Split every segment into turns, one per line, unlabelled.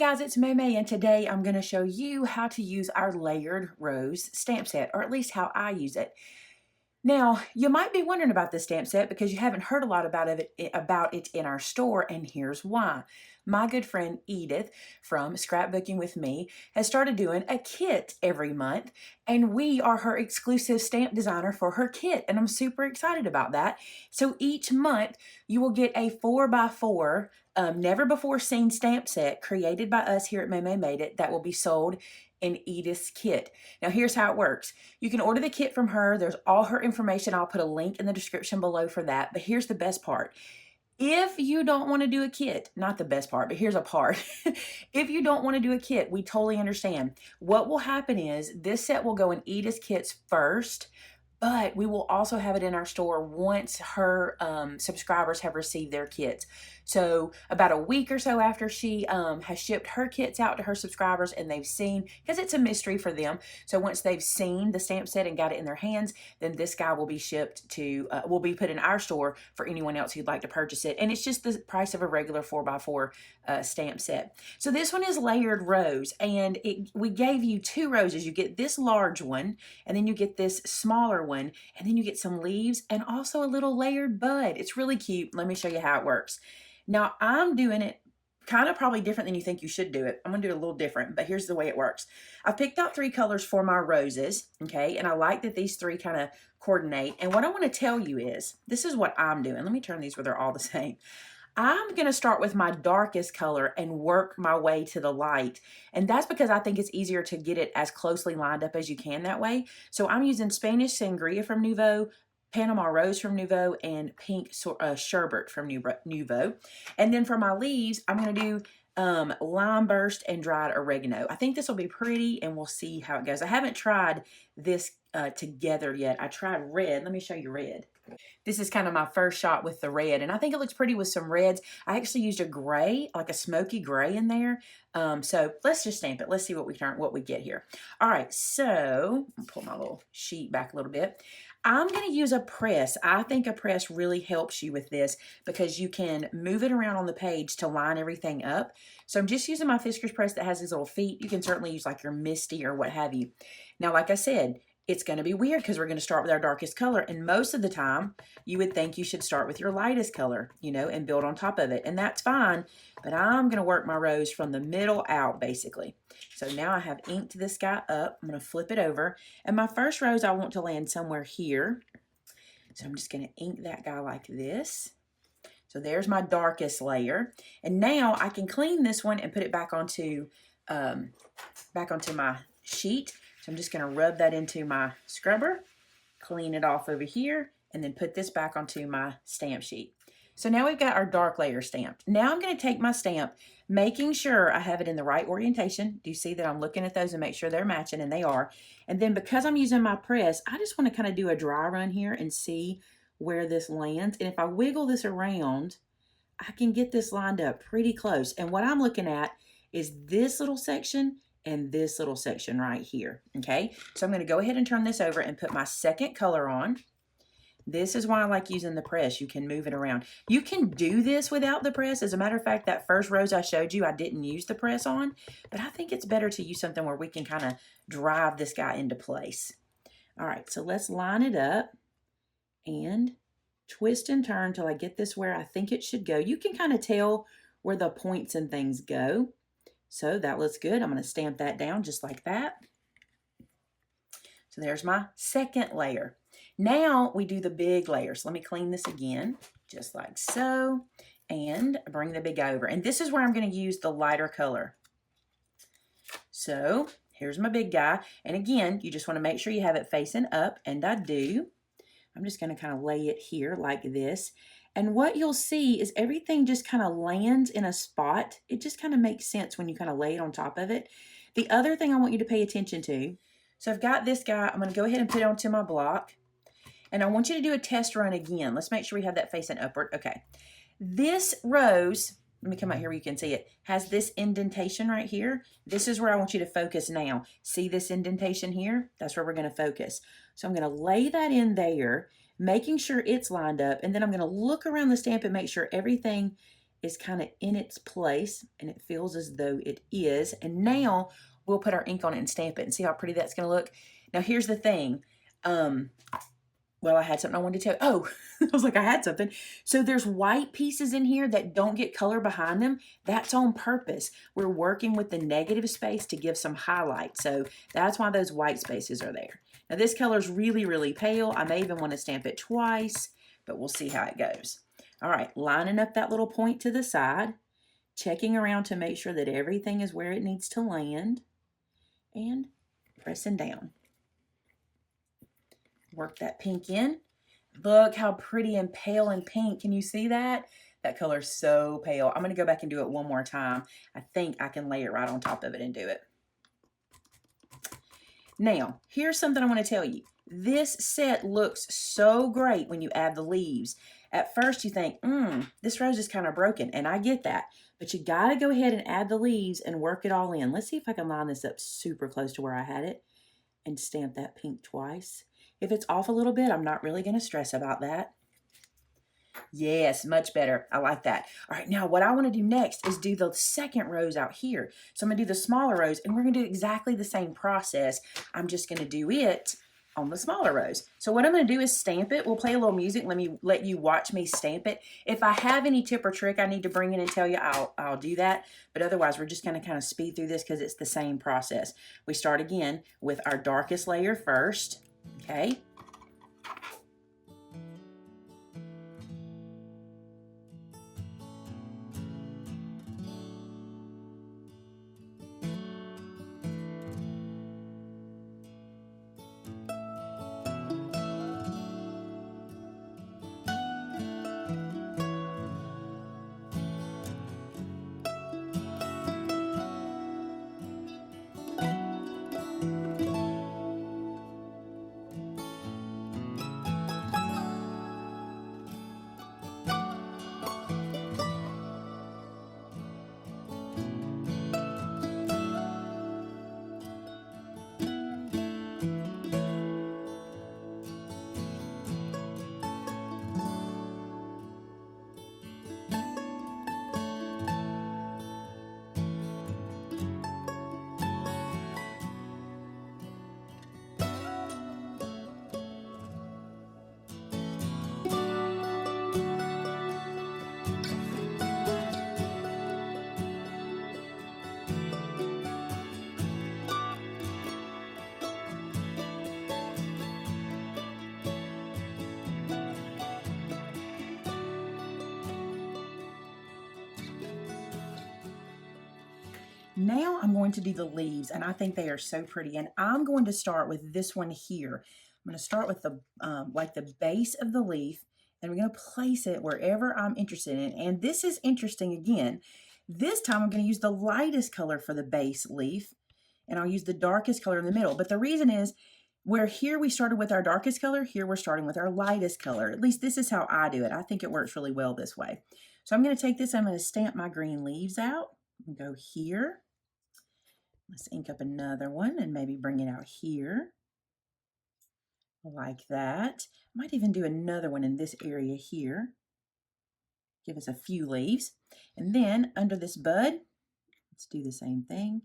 guys, it's Maymay, and today I'm going to show you how to use our layered rose stamp set, or at least how I use it. Now, you might be wondering about this stamp set because you haven't heard a lot about it in our store, and here's why. My good friend Edith from Scrapbooking with Me has started doing a kit every month, and we are her exclusive stamp designer for her kit, and I'm super excited about that. So each month you will get a 4x4 never before seen stamp set created by us here at Maymay Made It that will be sold in Edith's kit. Now here's how it works. You can order the kit from her. There's all her information. I'll put a link in the description below for that. But here's the best part. If you don't want to do a kit, not the best part, but here's a part. If you don't want to do a kit, we totally understand. What will happen is this set will go in Edith's kits first, but we will also have it in our store once her subscribers have received their kits. So about a week or so after she has shipped her kits out to her subscribers and they've seen, because it's a mystery for them, so once they've seen the stamp set and got it in their hands, then this guy will be shipped to, will be put in our store for anyone else who'd like to purchase it. And it's just the price of a regular 4x4 stamp set. So this one is layered rose, and we gave you two roses. You get this large one, and then you get this smaller one, and then you get some leaves and also a little layered bud. It's really cute. Let me show you how it works. Now I'm doing it kind of probably different than you think you should do it. I'm going to do it a little different, but here's the way it works. I've picked out 3 colors for my roses, okay? And I like that these 3 kind of coordinate. And what I want to tell you is, this is what I'm doing. Let me turn these where they're all the same. I'm going to start with my darkest color and work my way to the light. And that's because I think it's easier to get it as closely lined up as you can that way. So I'm using Spanish Sangria from Nuvo, Panama Rose from Nuvo, and Pink Sherbet from Nuvo. And then for my leaves, I'm going to do Lime Burst and Dried Oregano. I think this will be pretty, and we'll see how it goes. I haven't tried this together yet. I tried red. Let me show you red. This is kind of my first shot with the red, and I think it looks pretty with some reds. I actually used a gray, like a smoky gray in there. So let's just stamp it. Let's see what we get here. All right, so I'll pull my little sheet back a little bit. I'm going to use a press. I think a press really helps you with this because you can move it around on the page to line everything up. So I'm just using my Fiskars press that has these little feet. You can certainly use like your Misty or what have you. Now, like I said, it's going to be weird because we're going to start with our darkest color. And most of the time, you would think you should start with your lightest color, you know, and build on top of it. And that's fine. But I'm going to work my rose from the middle out, basically. So now I have inked this guy up. I'm going to flip it over. And my first rose I want to land somewhere here. So I'm just going to ink that guy like this. So there's my darkest layer. And now I can clean this one and put it back onto my sheet. So I'm just going to rub that into my scrubber, clean it off over here, and then put this back onto my stamp sheet. So now we've got our dark layer stamped. Now I'm going to take my stamp, making sure I have it in the right orientation. Do you see that I'm looking at those and make sure they're matching? And they are. And then because I'm using my press, I just want to kind of do a dry run here and see where this lands. And if I wiggle this around, I can get this lined up pretty close. And what I'm looking at is this little section and this little section right here, okay? So I'm going to go ahead and turn this over and put my second color on. This is why I like using the press. You can move it around. You can do this without the press. As a matter of fact, that first rose I showed you, I didn't use the press on, but I think it's better to use something where we can kind of drive this guy into place. All right, so let's line it up and twist and turn until I get this where I think it should go. You can kind of tell where the points and things go. So that looks good. I'm going to stamp that down just like that. So there's my second layer. Now we do the big layer. So let me clean this again, just like so, and bring the big guy over. And this is where I'm going to use the lighter color. So here's my big guy. And again, you just want to make sure you have it facing up, and I do. I'm just going to kind of lay it here like this. And what you'll see is everything just kind of lands in a spot. It just kind of makes sense when you kind of lay it on top of it. The other thing I want you to pay attention to, so I've got this guy. I'm going to go ahead and put it onto my block. And I want you to do a test run again. Let's make sure we have that facing upward. Okay. This rose, let me come out here where you can see it, has this indentation right here. This is where I want you to focus now. See this indentation here? That's where we're going to focus. So I'm going to lay that in there, making sure it's lined up, and then I'm going to look around the stamp and make sure everything is kind of in its place, and it feels as though it is. And now we'll put our ink on it and stamp it and see how pretty that's going to look. Now here's the thing. Well, I had something I wanted to tell. Oh, I was like, I had something. So there's white pieces in here that don't get color behind them. That's on purpose. We're working with the negative space to give some highlight. So that's why those white spaces are there. Now this color is really, really pale. I may even want to stamp it twice, but we'll see how it goes. All right, lining up that little point to the side, checking around to make sure that everything is where it needs to land, and pressing down. Work that pink in. Look how pretty and pale and pink. Can you see that? That color is so pale. I'm going to go back and do it one more time. I think I can lay it right on top of it and do it. Now, here's something I want to tell you. This set looks so great when you add the leaves. At first you think, this rose is kind of broken, and I get that. But you got to go ahead and add the leaves and work it all in. Let's see if I can line this up super close to where I had it and stamp that pink twice. If it's off a little bit, I'm not really going to stress about that. Yes, much better. I like that. All right, now what I want to do next is do the second rose out here. So I'm going to do the smaller rose, and we're going to do exactly the same process. I'm just going to do it on the smaller rose. So what I'm going to do is stamp it. We'll play a little music. Let you watch me stamp it. If I have any tip or trick I need to bring in and tell you, I'll do that. But otherwise, we're just going to kind of speed through this because it's the same process. We start again with our darkest layer first. Okay. Now I'm going to do the leaves, and I think they are so pretty. And I'm going to start with this one here. I'm going to start with the like the base of the leaf, and we're going to place it wherever I'm interested in. And this is interesting again. This time I'm going to use the lightest color for the base leaf, and I'll use the darkest color in the middle. But the reason is, where here we started with our darkest color, here we're starting with our lightest color. At least this is how I do it. I think it works really well this way. So I'm going to take this, I'm going to stamp my green leaves out and go here. Let's ink up another one and maybe bring it out here. Like that. Might even do another one in this area here. Give us a few leaves. And then under this bud, let's do the same thing.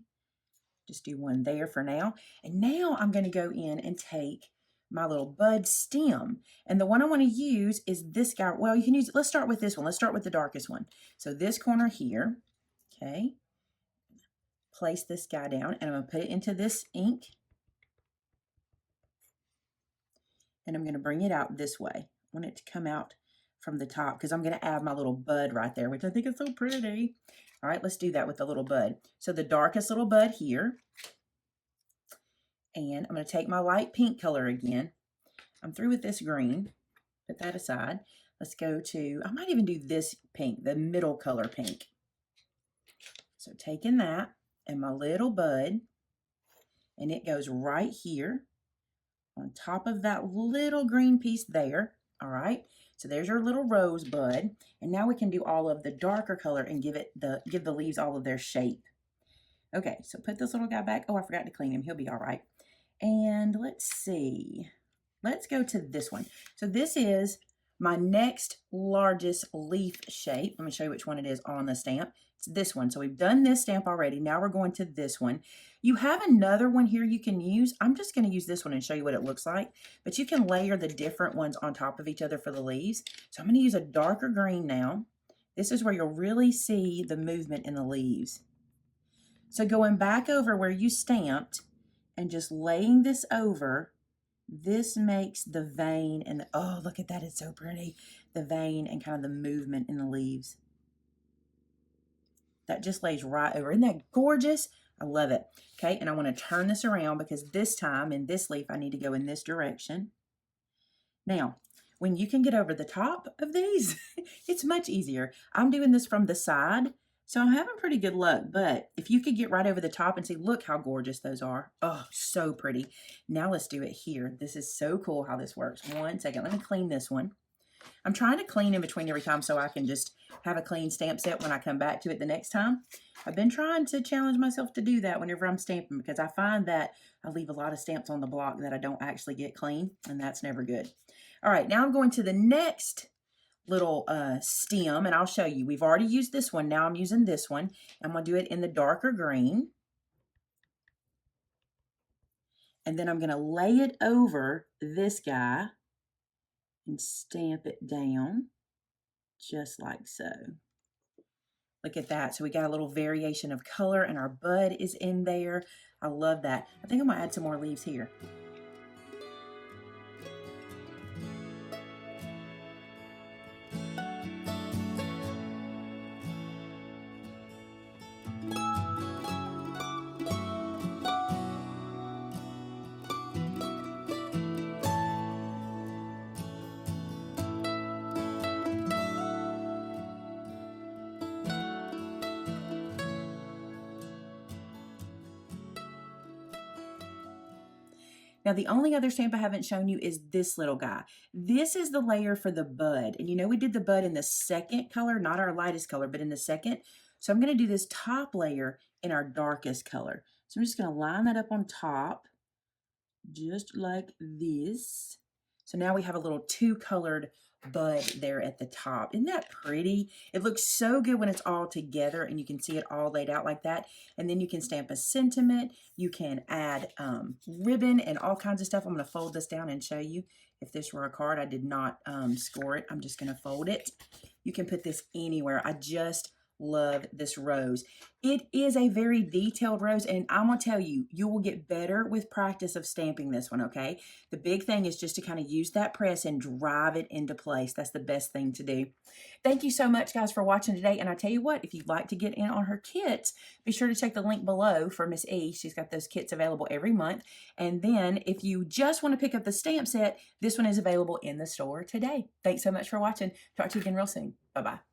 Just do one there for now. And now I'm going to go in and take my little bud stem. And the one I want to use is this guy. Well, you can use, let's start with this one. Let's start with the darkest one. So this corner here, okay. Place this guy down, and I'm going to put it into this ink. And I'm going to bring it out this way. I want it to come out from the top because I'm going to add my little bud right there, which I think is so pretty. All right, let's do that with the little bud. So the darkest little bud here. And I'm going to take my light pink color again. I'm through with this green. Put that aside. Let's go to, I might even do this pink, the middle color pink. So taking that and my little bud, and it goes right here on top of that little green piece there. All right, so there's your little rose bud, and now we can do all of the darker color and give the leaves all of their shape. Okay, so put this little guy back. Oh, I forgot to clean him. He'll be all right. And let's see. Let's go to this one. So this is My next largest leaf shape, let me show you which one it is on the stamp. It's this one. So we've done this stamp already. Now we're going to this one. You have another one here you can use. I'm just going to use this one and show you what it looks like. But you can layer the different ones on top of each other for the leaves. So I'm going to use a darker green now. This is where you'll really see the movement in the leaves. So going back over where you stamped and just laying this over, this makes the vein and oh, look at that, it's so pretty. The vein and kind of the movement in the leaves. That just lays right over. Isn't that gorgeous? I love it. Okay, and I want to turn this around because this time in this leaf, I need to go in this direction. Now, when you can get over the top of these, it's much easier. I'm doing this from the side, so I'm having pretty good luck, but if you could get right over the top and see, look how gorgeous those are. Oh, so pretty. Now let's do it here. This is so cool how this works. One second, let me clean this one. I'm trying to clean in between every time so I can just have a clean stamp set when I come back to it the next time. I've been trying to challenge myself to do that whenever I'm stamping because I find that I leave a lot of stamps on the block that I don't actually get clean, and that's never good. All right, now I'm going to the next little stem, and I'll show you. We've already used this one. Now I'm using this one. I'm going to do it in the darker green. And then I'm going to lay it over this guy and stamp it down just like so. Look at that. So we got a little variation of color and our bud is in there. I love that. I think I'm going to add some more leaves here. Now, the only other stamp I haven't shown you is this little guy. This is the layer for the bud. And you know we did the bud in the second color, not our lightest color, but in the second. So I'm going to do this top layer in our darkest color. So I'm just going to line that up on top, just like this. So now we have a little two-colored bud there at the top. Isn't that pretty? It looks so good when it's all together and you can see it all laid out like that. And then you can stamp a sentiment. You can add ribbon and all kinds of stuff. I'm going to fold this down and show you. If this were a card, I did not score it. I'm just going to fold it. You can put this anywhere. I just love this rose. It is a very detailed rose, and I'm going to tell you, you will get better with practice of stamping this one, okay? The big thing is just to kind of use that press and drive it into place. That's the best thing to do. Thank you so much, guys, for watching today, and I tell you what, if you'd like to get in on her kits, be sure to check the link below for Miss E. She's got those kits available every month, and then if you just want to pick up the stamp set, this one is available in the store today. Thanks so much for watching. Talk to you again real soon. Bye-bye.